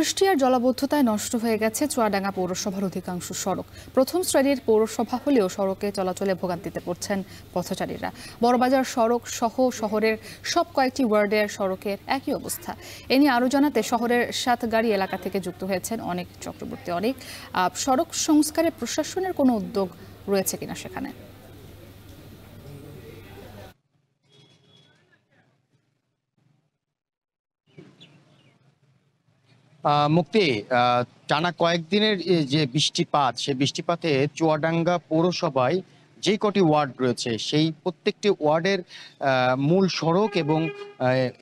বৃষ্টি আর জলাবদ্ধতায় নষ্ট হয়ে গেছে চুয়াডাঙ্গা পৌরসভার অধিকাংশ সড়ক। প্রথম শ্রেণীর পৌরসভা হলেও সড়কে চলাচলে ভোগান্তিতে পড়ছেন পথচারীরা। বড়বাজার সড়ক সহ শহরের সব কয়েকটি ওয়ার্ডের সড়কের একই অবস্থা। এ নিয়ে আরও জানাতে শহরের সাতগাড়ি এলাকা থেকে যুক্ত হয়েছেন অনেক চক্রবর্তী। অনেক সড়ক সংস্কারে প্রশাসনের কোনো উদ্যোগ রয়েছে কিনা সেখানে। মুক্তি টানা কয়েকদিনের যে বৃষ্টিপাত, সেই বৃষ্টিপাতে চুয়াডাঙ্গা পৌরসভায় যে কটি ওয়ার্ড রয়েছে সেই প্রত্যেকটি ওয়ার্ডের মূল সড়ক এবং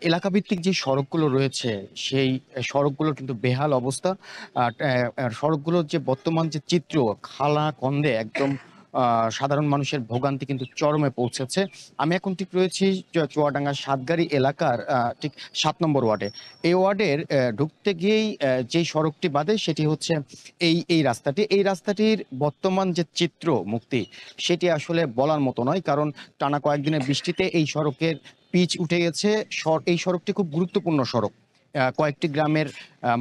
এলাকাভিত্তিক যে সড়কগুলো রয়েছে সেই সড়কগুলোর কিন্তু বেহাল অবস্থা। সড়কগুলোর যে বর্তমান যে চিত্র, খালা কন্দে একদম সাধারণ মানুষের ভোগান্তি কিন্তু চরমে পৌঁছেছে। আমি এখন ঠিক রয়েছি চুয়াডাঙ্গা সাতগাড়ি এলাকার ঠিক ৭ নম্বর ওয়ার্ডে। এই ওয়ার্ডের ঢুকতে গিয়েই যেই সড়কটি বাদে সেটি হচ্ছে এই রাস্তাটি। এই রাস্তাটির বর্তমান যে চিত্র মুক্তি, সেটি আসলে বলার মতো নয়, কারণ টানা কয়েকদিনের বৃষ্টিতে এই সড়কের পিচ উঠে গেছে। এই সড়কটি খুব গুরুত্বপূর্ণ সড়ক। কয়েকটি গ্রামের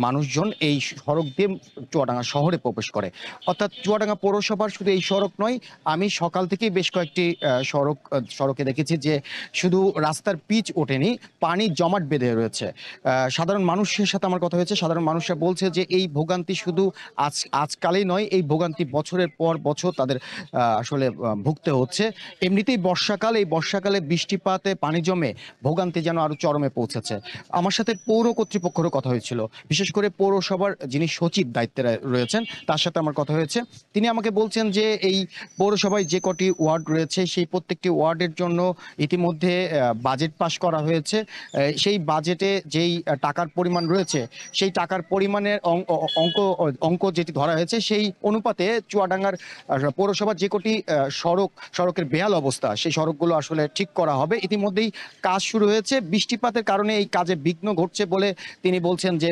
মানুষজন এই সড়ক দিয়ে চুয়াডাঙ্গা শহরে প্রবেশ করে। অর্থাৎ চুয়াডাঙ্গা পৌরসভার শুধু এই সড়ক নয়, আমি সকাল থেকেই বেশ কয়েকটি সড়কে দেখেছি যে শুধু রাস্তার পিচ ওঠেনি, পানি জমাট বেঁধে রয়েছে। সাধারণ মানুষের সাথে আমার কথা হয়েছে, সাধারণ মানুষরা বলছে যে এই ভোগান্তি শুধু আজকালই নয়, এই ভোগান্তি বছরের পর বছর তাদের আসলে ভুগতে হচ্ছে। এমনিতেই বর্ষাকাল, এই বর্ষাকালে বৃষ্টিপাতে পানি জমে ভোগান্তি যেন আরো চরমে পৌঁছেছে। আমার সাথে পৌর কর্তৃপক্ষেরও কথা হয়েছিল, বিশেষ করে পৌরসভার যিনি সচিব দায়িত্বে রয়েছেন তার সাথে আমার কথা হয়েছে। তিনি আমাকে বলছেন যে এই পৌরসভায় যে কটি ওয়ার্ড রয়েছে সেই প্রত্যেকটি ওয়ার্ডের জন্য ইতিমধ্যে বাজেট পাস করা হয়েছে। সেই বাজেটে যেই টাকার পরিমাণ রয়েছে সেই টাকার পরিমাণের অঙ্ক যেটি ধরা হয়েছে সেই অনুপাতে চুয়াডাঙ্গার পৌরসভার যে কটি সড়কের বেহাল অবস্থা সেই সড়কগুলো আসলে ঠিক করা হবে। ইতিমধ্যেই কাজ শুরু হয়েছে। বৃষ্টিপাতের কারণে এই কাজে বিঘ্ন ঘটছে বলে তিনি বলছেন যে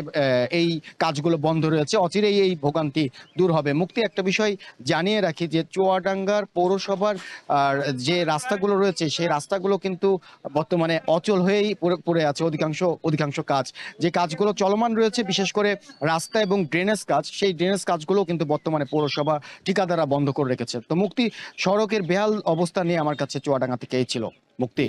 এই কাজগুলো বন্ধ রয়েছে, অচিরেই এই ভোগান্তি দূর হবে। মুক্তি, একটা বিষয় জানিয়ে রাখি যে চুয়াডাঙ্গার পৌরসভার যে রাস্তাগুলো রয়েছে সেই রাস্তাগুলো কিন্তু বর্তমানে অচল হয়েই পড়ে আছে। অধিকাংশ কাজ, যে কাজগুলো চলমান রয়েছে, বিশেষ করে রাস্তা এবং ড্রেনেজ কাজ, সেই ড্রেনেজ কাজগুলো কিন্তু বর্তমানে পৌরসভা ঠিকাদাররা বন্ধ করে রেখেছে। তো মুক্তি, সড়কের বেহাল অবস্থা নিয়ে আমার কাছে চুয়াডাঙ্গা থেকে এই ছিল মুক্তি।